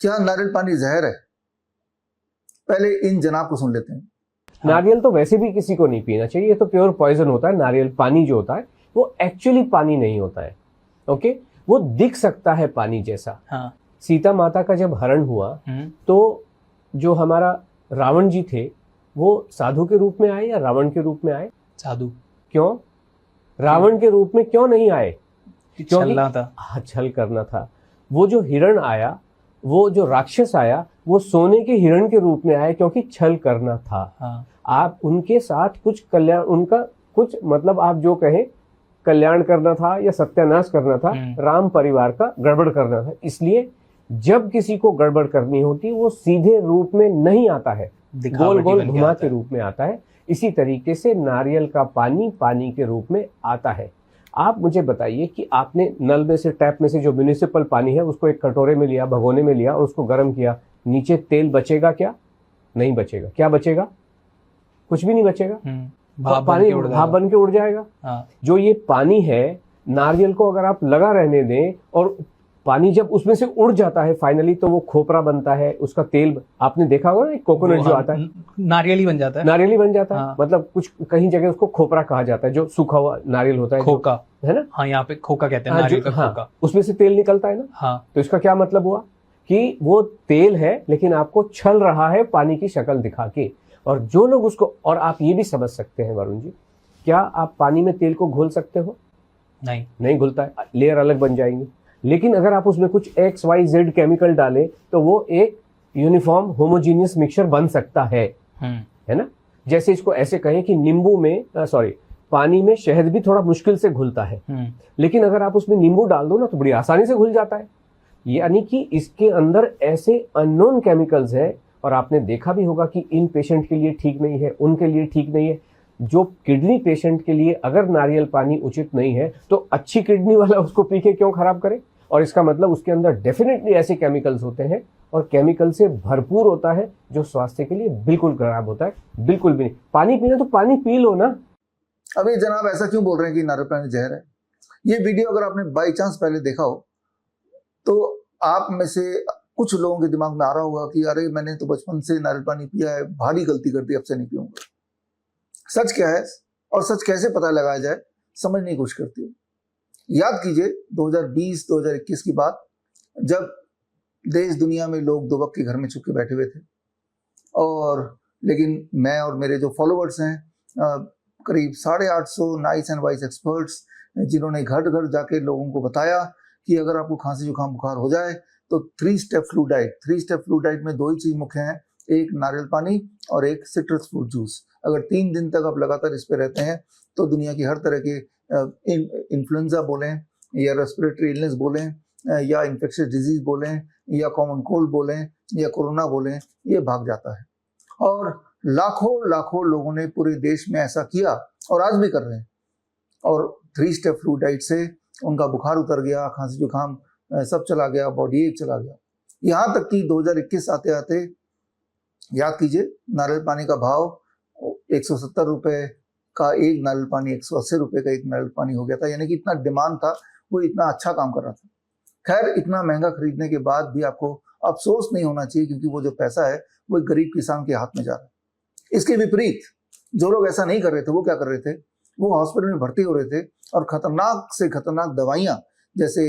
क्या नारियल पानी जहर है? पहले इन जनाब को सुन लेते हैं। नारियल तो वैसे भी किसी को नहीं पीना चाहिए, ये तो प्योर पॉइजन होता है। नारियल पानी जो होता है वो एक्चुअली पानी नहीं होता है। ओके, वो दिख सकता है पानी जैसा। हाँ। सीता माता का जब हरण हुआ तो जो हमारा रावण जी थे वो साधु के रूप में आए या रावण के रूप में आए? साधु। क्यों? रावण के रूप में क्यों नहीं आए? छलना था। हाँ, छल करना था। वो जो हिरण आया, वो जो राक्षस आया, वो सोने के हिरण के रूप में आया क्योंकि छल करना था। हाँ। आप उनके साथ कुछ कल्याण, उनका कुछ मतलब आप जो कहें कल्याण करना था या सत्यानाश करना था, राम परिवार का गड़बड़ करना था। इसलिए जब किसी को गड़बड़ करनी होती वो सीधे रूप में नहीं आता है, गोल गोल घुमा के रूप में आता है। इसी तरीके से नारियल का पानी पानी के रूप में आता है। आप मुझे बताइए कि आपने नल में से, टैप में से जो म्युनिसिपल पानी है उसको एक कटोरे में लिया, भगोने में लिया और उसको गर्म किया, नीचे तेल बचेगा क्या? नहीं बचेगा। क्या बचेगा? कुछ भी नहीं बचेगा। पानी भाप बन के उड़ जाएगा। हाँ। जो ये पानी है, नारियल को अगर आप लगा रहने दें और पानी जब उसमें से उड़ जाता है फाइनली, तो वो खोपरा बनता है, उसका तेल आपने देखा होगा ना, कोकोनट जो आता है नारियल ही बन जाता है। नारियल ही बन जाता है। हाँ। मतलब कुछ कहीं जगह उसको खोपरा कहा जाता है, जो सूखा हुआ नारियल होता है, खोका है ना। हाँ, यहाँ पे खोका कहते हैं, नारियल का खोका। उसमें से तेल निकलता है ना। हाँ। तो इसका क्या मतलब हुआ कि वो तेल है लेकिन आपको छल रहा है पानी की शक्ल दिखा के। और जो लोग उसको, और आप ये भी समझ सकते हैं वरुण जी, क्या आप पानी में तेल को घोल सकते हो? नहीं घुलता है, लेयर अलग बन जाएंगी। लेकिन अगर आप उसमें कुछ XYZ केमिकल डालें तो वो एक यूनिफॉर्म होमोजीनियस मिक्सचर बन सकता है ना। जैसे इसको ऐसे कहें कि नींबू में पानी में शहद भी थोड़ा मुश्किल से घुलता है, लेकिन अगर आप उसमें नींबू डाल दो ना तो बड़ी आसानी से घुल जाता है। यानी कि इसके अंदर ऐसे अननोन केमिकल्स है, और आपने देखा भी होगा कि इन पेशेंट के लिए ठीक नहीं है, उनके लिए ठीक नहीं है। जो किडनी पेशेंट के लिए अगर नारियल पानी उचित नहीं है तो अच्छी किडनी वाला उसको पी के क्यों खराब करे? और इसका मतलब उसके अंदर डेफिनेटली ऐसे केमिकल्स होते हैं और केमिकल से भरपूर होता है जो स्वास्थ्य के लिए बिल्कुल खराब होता है। बिल्कुल भी नहीं। पानी पीना तो पानी पी लो ना। अभी जनाब ऐसा क्यों बोल रहे हैं कि नारियल पानी जहर है? ये वीडियो अगर आपने बाई चांस पहले देखा हो तो आप में से कुछ लोगों के दिमाग में आ रहा होगा कि अरे मैंने तो बचपन से नारियल पानी पिया है, भारी गलती कर दी, अब से नहीं पीऊंगा। सच क्या है और सच कैसे पता लगाया जाए, समझने की कोशिश करती है। याद कीजिए 2020-2021 की बात, जब देश दुनिया में लोग दो वक्त के घर में छुप के बैठे हुए थे, और लेकिन मैं और मेरे जो फॉलोअर्स हैं, करीब 850 नाइस एंड वाइस एक्सपर्ट्स, जिन्होंने घर घर जाके लोगों को बताया कि अगर आपको खांसी जुकाम बुखार हो जाए तो 3 step flu diet. 3 step flu diet में 2 ही चीज मुख्य हैं, एक नारियल पानी और एक सिट्रस फ्रूट जूस। अगर 3 दिन तक आप लगातार इस पे रहते हैं तो दुनिया की हर तरह के इन्फ्लुएंजा बोलें या रेस्पिरेटरी इलनेस बोलें या इन्फेक्शियस डिजीज बोलें या कॉमन कोल्ड बोलें या कोरोना बोलें, ये भाग जाता है। और लाखों लाखों लोगों ने पूरे देश में ऐसा किया और आज भी कर रहे हैं, और 3 स्टेप फ्लू डाइट से उनका बुखार उतर गया, खांसी जुकाम सब चला गया, बॉडी एक चला गया। यहाँ तक कि 2021 आते आते याद कीजिए, नारियल पानी का भाव 170 रुपए का एक नारियल पानी, 180 रुपए का एक नारियल पानी हो गया था। यानी कि इतना डिमांड था, वो इतना अच्छा काम कर रहा था। खैर, इतना महंगा खरीदने के बाद भी आपको अफसोस नहीं होना चाहिए, क्योंकि वो जो पैसा है वो गरीब किसान के हाथ में जा रहा है। इसके विपरीत जो लोग ऐसा नहीं कर रहे थे, वो क्या कर रहे थे? वो हॉस्पिटल में भर्ती हो रहे थे और खतरनाक से खतरनाक दवाइयां जैसे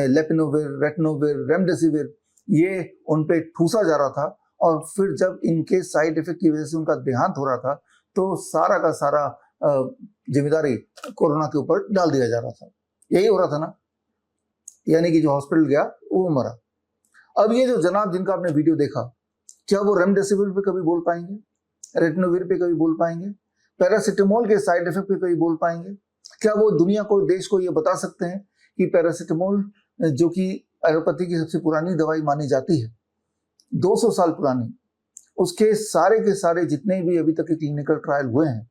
लेपिनोविर, रेटनोविर, रेमडेसिविर, ये उन पे ठूसा जा रहा था। और फिर जब इनके साइड इफेक्ट की वजह से उनका देहांत हो रहा था तो सारा का सारा जिम्मेदारी कोरोना के ऊपर डाल दिया जा रहा था। यही हो रहा था ना, यानी कि जो हॉस्पिटल गया वो मरा। अब ये जो जनाब जिनका आपने वीडियो देखा, क्या वो रेमडेसिविर पे कभी बोल पाएंगे? रेटनोविर पे कभी बोल पाएंगे? पैरासिटामोल के साइड इफेक्ट पे कभी बोल पाएंगे? क्या वो दुनिया को, देश को ये बता सकते हैं कि पैरासिटामोल, जो कि एलोपैथी की सबसे पुरानी दवाई मानी जाती है, 200 साल पुरानी, उसके सारे के सारे जितने भी अभी तक के क्लिनिकल ट्रायल हुए हैं,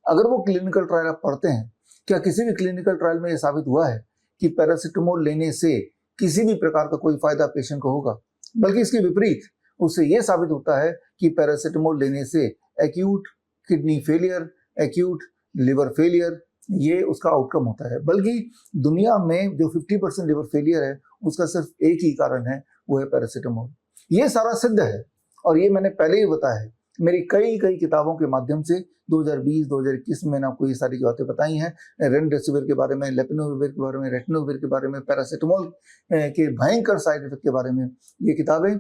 अगर वो क्लिनिकल ट्रायल आप पढ़ते हैं, क्या किसी भी क्लिनिकल ट्रायल में ये साबित हुआ है कि पैरासिटामोल लेने से किसी भी प्रकार का कोई फायदा पेशेंट को होगा? बल्कि इसके विपरीत उससे ये साबित होता है कि पैरासिटामोल लेने से acute kidney failure, acute liver failure, ये उसका आउटकम होता है। बल्कि दुनिया में जो 50% लिवर फेलियर है उसका सिर्फ एक ही कारण है, वो है पैरासिटामोल। ये सारा सिद्ध है और ये मैंने पहले ही बताया है। मेरी कई कई किताबों के माध्यम से 2020-2021 में मैंने आपको ये सारी बातें बताई हैं। रेमडेसिविर के बारे में, लेपिनोविर के बारे में, रेटनोविर के बारे में, पैरासिटामोल के भयंकर साइड इफेक्ट के बारे में ये किताबें,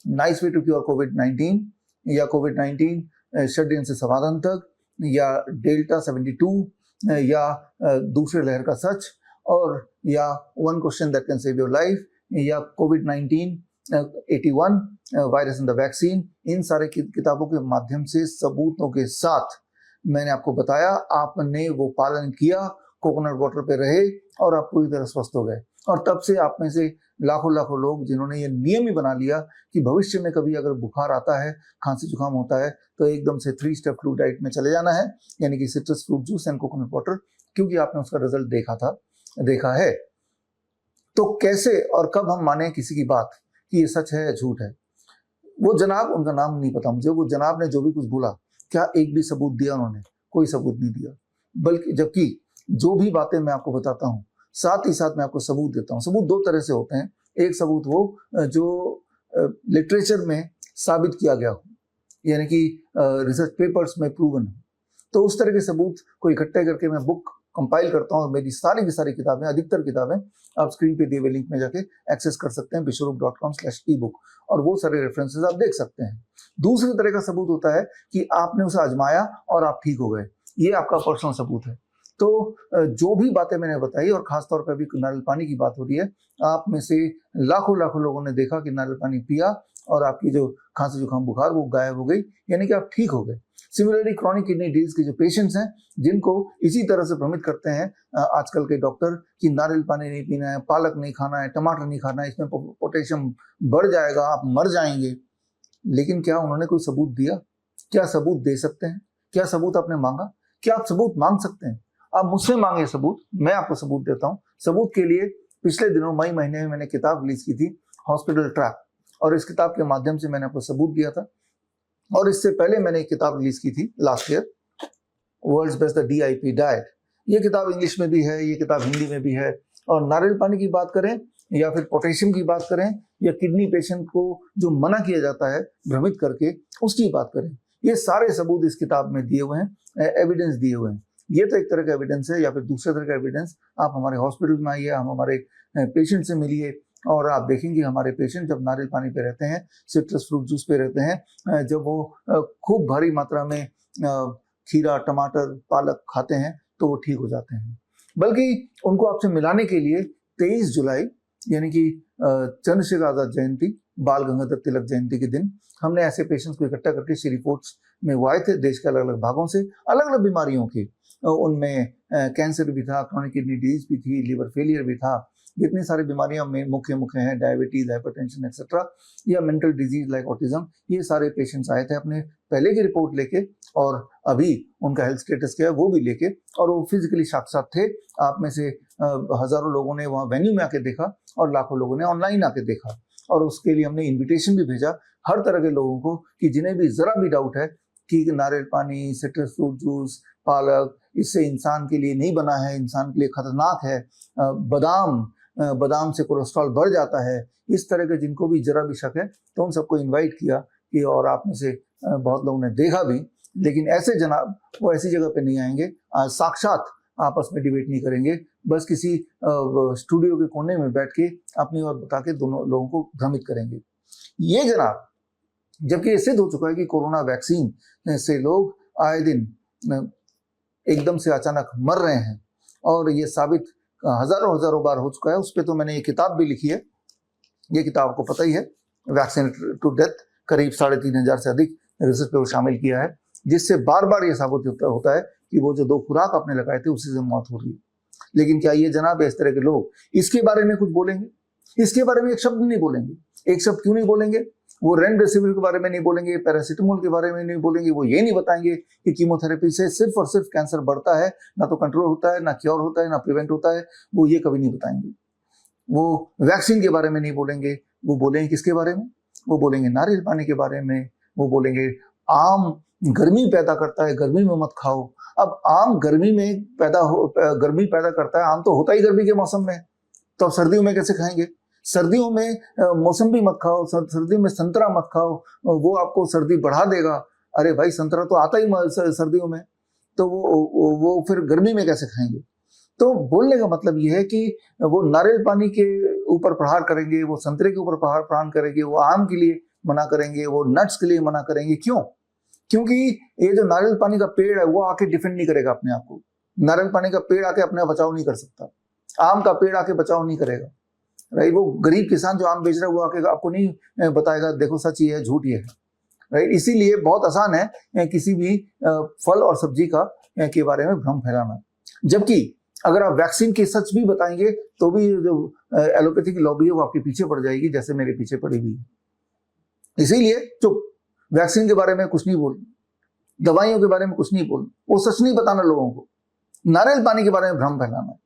नाइस वे टू क्योर कोविड-19 या कोविड-19 षड्यंत्र से समाधान तक, या डेल्टा 72, या दूसरे लहर का सच, और या one question that can save your life, या कोविड-19 81 वायरस इन द वैक्सीन। इन सारे किताबों के माध्यम से सबूतों के साथ मैंने आपको बताया, आपने वो पालन किया, कोकोनट वाटर पे रहे और आप पूरी तरह स्वस्थ हो गए। और तब से आप में से लाखों लाखों लोग जिन्होंने ये नियम ही बना लिया कि भविष्य में कभी अगर बुखार आता है, खांसी जुकाम होता है, तो एकदम से 3 स्टेप फ्लू डाइट में चले जाना है, यानी कि citrus fruit juice and coconut water, क्योंकि आपने उसका रिजल्ट देखा है। तो कैसे और कब हम माने किसी की बात कि ये सच है या झूठ है? वो जनाब, उनका नाम नहीं पता मुझे, वो जनाब ने जो भी कुछ बोला, क्या एक भी सबूत दिया उन्होंने? कोई सबूत नहीं दिया। बल्कि जबकि जो भी बातें मैं आपको बताता हूँ, साथ ही साथ मैं आपको सबूत देता हूँ। सबूत 2 तरह से होते हैं। एक सबूत वो जो लिटरेचर में साबित किया गया हो, यानी कि रिसर्च पेपर्स में प्रूवन हो, तो उस तरह के सबूत को इकट्ठे करके मैं बुक कंपाइल करता हूँ। और मेरी सारी की सारी किताबें, अधिकतर किताबें आप स्क्रीन पे दिए हुए लिंक में जाके एक्सेस कर सकते हैं, bishwarup.com/ebook, और वो सारे रेफरेंसेस आप देख सकते हैं। दूसरी तरह का सबूत होता है कि आपने उसे आजमाया और आप ठीक हो गए, ये आपका पर्सनल सबूत है। तो जो भी बातें मैंने बताई, और खासतौर पर अभी नारियल पानी की बात हो रही है, आप में से लाखों लाखों लोगों ने देखा कि नारियल पानी पिया और आपकी जो खांसी जुकाम बुखार वो गायब हो गई, यानी कि आप ठीक हो गए। सिमिलरली क्रॉनिक किडनी डिजीज के जो पेशेंट्स हैं, जिनको इसी तरह से भ्रमित करते हैं आजकल के डॉक्टर कि नारियल पानी नहीं पीना है, पालक नहीं खाना है, टमाटर नहीं खाना है, इसमें पोटेशियम बढ़ जाएगा, आप मर जाएंगे। लेकिन क्या उन्होंने कोई सबूत दिया? क्या सबूत दे सकते हैं? क्या सबूत आपने मांगा? क्या आप सबूत मांग सकते हैं? आप मुझसे मांगे सबूत, मैं आपको सबूत देता हूँ। सबूत के लिए पिछले दिनों मई महीने में मैंने किताब रिलीज की थी, हॉस्पिटल ट्रैप, और इस किताब के माध्यम से मैंने आपको सबूत दिया था। और इससे पहले मैंने एक किताब रिलीज की थी last year, world's best the DIP diet. ये किताब इंग्लिश में भी है, ये किताब हिंदी में भी है। और नारियल पानी की बात करें या फिर पोटेशियम की बात करें, या किडनी पेशेंट को जो मना किया जाता है भ्रमित करके, उसकी बात करें, ये सारे सबूत इस किताब में दिए हुए हैं, एविडेंस दिए हुए हैं। ये तो एक तरह का एविडेंस है। या फिर दूसरे तरह का एविडेंस, आप हमारे हॉस्पिटल में आइए, हम हमारे पेशेंट से मिलिए, और आप देखेंगे हमारे पेशेंट जब नारियल पानी पे रहते हैं, सिट्रस फ्रूट जूस पे रहते हैं, जब वो खूब भारी मात्रा में खीरा, टमाटर, पालक खाते हैं, तो वो ठीक हो जाते हैं। बल्कि उनको आपसे मिलाने के लिए 23 जुलाई यानी कि चंद्रशेखर आजाद जयंती, बाल गंगाधर तिलक जयंती के दिन हमने ऐसे पेशेंट्स को इकट्ठा करके श्री रिपोर्ट्स में वो आए थे, देश के अलग अलग भागों से, अलग अलग बीमारियों के। उनमें कैंसर भी था, क्रॉनिक किडनी डिजीज भी थी, लिवर फेलियर भी था, जितनी सारी बीमारियां में मुख्य हैं, डायबिटीज, हाइपरटेंशन एक्सेट्रा, या मेंटल डिजीज लाइक ऑटिज्म, ये सारे पेशेंट्स आए थे अपने पहले की रिपोर्ट लेके, और अभी उनका हेल्थ स्टेटस क्या है वो भी लेके, और वो फिजिकली साक्षात थे। आप में से हजारों लोगों ने वहाँ वेन्यू में आके देखा, और लाखों लोगों ने ऑनलाइन आके देखा, और उसके लिए हमने इन्विटेशन भी भेजा हर तरह के लोगों को कि जिन्हें भी जरा भी डाउट है कि नारियल पानी, सिट्रस फ्रूट जूस, पालक इससे इंसान के लिए नहीं बना है, इंसान के लिए खतरनाक है, बादाम से कोलेस्ट्रॉल बढ़ जाता है, इस तरह के जिनको भी जरा भी शक है, तो उन सबको इनवाइट किया कि, और आप में से बहुत लोगों ने देखा भी। लेकिन ऐसे जनाब वो ऐसी जगह पे नहीं आएंगे, साक्षात आपस में डिबेट नहीं करेंगे, बस किसी स्टूडियो के कोने में बैठ के अपनी ओर बता के दोनों लोगों को भ्रमित करेंगे। ये जनाब, जबकि ये सिद्ध हो चुका है कि कोरोना वैक्सीन से लोग आए दिन एकदम से अचानक मर रहे हैं, और ये साबित हजारों बार हो चुका है। उस पर तो मैंने ये किताब भी लिखी है। ये किताब आपको पता ही है, वैक्सीन टू डेथ, करीब 3500 से अधिक रिसर्च पे वो शामिल किया है, जिससे बार बार ये साबित होता है कि वो जो 2 खुराक आपने लगाए थे उसी से मौत हो रही है। लेकिन क्या ये जनाब इस तरह के लोग इसके बारे में कुछ बोलेंगे? इसके बारे में एक शब्द नहीं बोलेंगे। एक शब्द क्यों नहीं बोलेंगे? वो रेमडेसिविर के बारे में नहीं बोलेंगे, पैरासिटामोल के बारे में नहीं बोलेंगे, वो ये नहीं बताएंगे कि कीमोथेरेपी से सिर्फ और सिर्फ कैंसर बढ़ता है, ना तो कंट्रोल होता है, ना क्योर होता है, ना प्रिवेंट होता है, वो ये कभी नहीं बताएंगे। वो वैक्सीन के बारे में नहीं बोलेंगे। वो बोलेंगे किसके बारे में? वो बोलेंगे नारियल पानी के बारे में। वो बोलेंगे आम गर्मी पैदा करता है, गर्मी में मत खाओ। अब आम गर्मी में गर्मी पैदा करता है, आम तो होता ही गर्मी के मौसम में, तो अब सर्दियों में कैसे खाएंगे? सर्दियों में मौसम्बी मत खाओ, सर्दियों में संतरा मत खाओ, वो आपको सर्दी बढ़ा देगा। अरे भाई संतरा तो आता ही सर्दियों में, तो वो फिर गर्मी में कैसे खाएंगे। तो बोलने का मतलब ये है कि वो नारियल पानी के ऊपर प्रहार करेंगे, वो संतरे के ऊपर प्रहार करेंगे, वो आम के लिए मना करेंगे, वो नट्स के लिए मना करेंगे। क्यों? क्योंकि ये जो नारियल पानी का पेड़ है वो आके डिफेंड नहीं करेगा अपने आप को। नारियल पानी का पेड़ आके अपने बचाव नहीं कर सकता, आम का पेड़ आके बचाव नहीं करेगा, राइट। वो गरीब किसान जो आम बेच रहा है वो आके आपको नहीं बताएगा देखो सच ये है झूठ ये है, राइट। इसीलिए बहुत आसान है किसी भी फल और सब्जी का के बारे में भ्रम फैलाना। जबकि अगर आप वैक्सीन के सच भी बताएंगे तो भी जो एलोपैथी की लॉबी है वो आपके पीछे पड़ जाएगी, जैसे मेरे पीछे पड़ी हुई है। इसीलिए चुप, वैक्सीन के बारे में कुछ नहीं बोलना, दवाइयों के बारे में कुछ नहीं बोलना, वो सच नहीं बताना लोगों को। नारियल पानी के बारे में भ्रम फैलाना।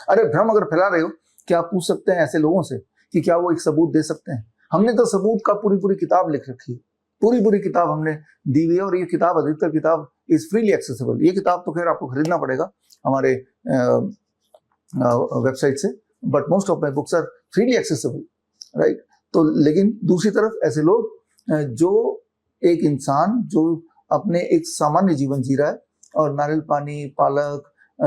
अरे भ्रम अगर फैला रहे हो, क्या आप पूछ सकते हैं ऐसे लोगों से कि क्या वो एक सबूत दे सकते हैं? हमने तो सबूत का पूरी किताब लिख रखी है, पूरी किताब हमने दी हुई है, और ये किताब अधिकतर किताब इज फ्रीली एक्सेसिबल। ये किताब तो खैर आपको खरीदना पड़ेगा हमारे वेबसाइट से, but most of my books are freely accessible, right. तो लेकिन दूसरी तरफ ऐसे लोग जो एक इंसान जो अपने एक सामान्य जीवन जी रहा है और नारियल पानी, पालक,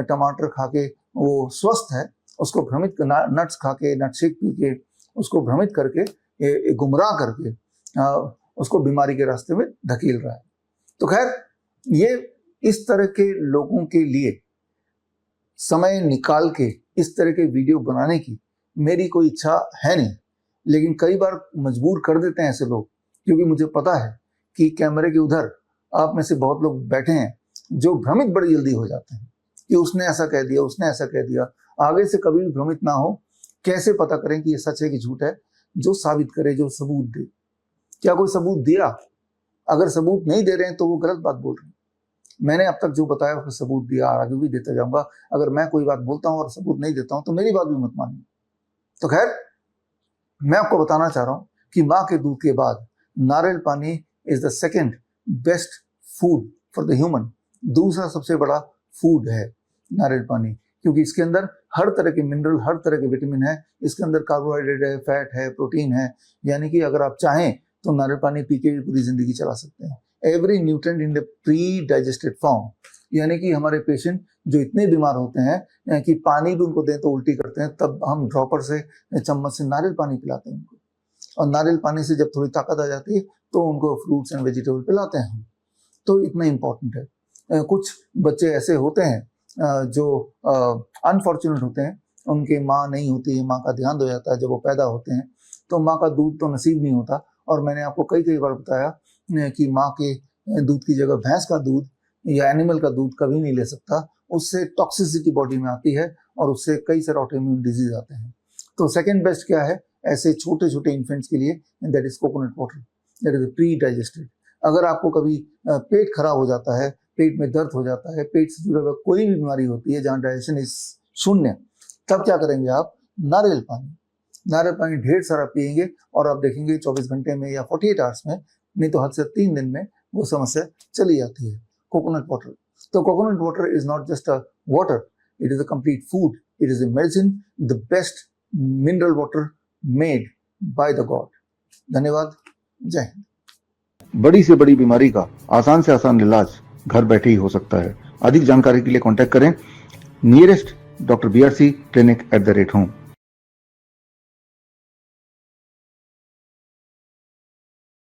टमाटर खा के वो स्वस्थ है, उसको भ्रमित, नट्स खा के, नट शेक पी के उसको भ्रमित करके, गुमराह करके उसको बीमारी के रास्ते में धकेल रहा है। तो खैर ये इस तरह के लोगों के लिए समय निकाल के इस तरह के वीडियो बनाने की मेरी कोई इच्छा है नहीं, लेकिन कई बार मजबूर कर देते हैं ऐसे लोग, क्योंकि मुझे पता है कि कैमरे के उधर आप में से बहुत लोग बैठे हैं जो भ्रमित बड़ी जल्दी हो जाते हैं कि उसने ऐसा कह दिया, उसने ऐसा कह दिया। आगे से कभी भी भ्रमित ना हो। कैसे पता करें कि ये सच है कि झूठ है? जो साबित करे, जो सबूत दे। क्या कोई सबूत दिया? अगर सबूत नहीं दे रहे हैं तो वो गलत बात बोल रहे हैं। मैंने अब तक जो बताया उसका सबूत दिया, आगे भी देता जाऊंगा। अगर मैं कोई बात बोलता हूँ और सबूत नहीं देता हूँ तो मेरी बात भी मत मानिए। तो खैर मैं आपको बताना चाह रहा हूँ कि माँ के दूध के बाद नारियल पानी is the second best food for the human. दूसरा सबसे बड़ा फूड है नारियल पानी, क्योंकि इसके अंदर हर तरह के मिनरल, हर तरह के विटामिन है। इसके अंदर कार्बोहाइड्रेट है, फैट है, प्रोटीन है। यानी कि अगर आप चाहें तो नारियल पानी पी के भी पूरी जिंदगी चला सकते हैं। Every nutrient in the pre digested form, यानी कि हमारे पेशेंट जो इतने बीमार होते हैं कि पानी भी उनको दें तो उल्टी करते हैं, तब हम ड्रॉपर से, चम्मच से नारियल पानी पिलाते हैं उनको। और नारियल पानी से जब थोड़ी ताकत आ जाती है तो उनको फ्रूट्स एंड वेजिटेबल पिलाते हैं हम। तो इतना इम्पोर्टेंट है। कुछ बच्चे ऐसे होते हैं जो अनफॉर्चुनेट होते हैं, उनके माँ नहीं होती है, माँ का देहांत हो जाता है जब वो पैदा होते हैं, तो माँ का दूध तो नसीब नहीं होता। और मैंने आपको कई बार बताया कि माँ के दूध की जगह भैंस का दूध या एनिमल का दूध कभी नहीं ले सकता। उससे टॉक्सिसिटी बॉडी में आती है और उससे कई सारे ऑटोइम्यून डिजीज आते हैं। तो सेकेंड बेस्ट क्या है ऐसे छोटे छोटे इन्फेंट्स के लिए? That is coconut water, that is pre digested. अगर आपको कभी पेट खराब हो जाता है, पेट में दर्द हो जाता है, पेट से जुड़ा हुआ कोई भी बीमारी होती है जहाँ डाइजेशन इज शून्य, तब क्या करेंगे आप? नारियल पानी ढेर सारा पिएंगे और आप देखेंगे 24 घंटे में या 48 आवर्स में, नहीं तो हद से 3 दिन में वो समस्या चली जाती है। कोकोनट वाटर, तो coconut water is not just a water, it is a complete food, it is a medicine, the best mineral water made by the God. धन्यवाद, जय हिंद। बड़ी से बड़ी बीमारी का आसान से आसान इलाज घर बैठे ही हो सकता है। अधिक जानकारी के लिए कांटेक्ट करें nearest doctor BRC clinic @home।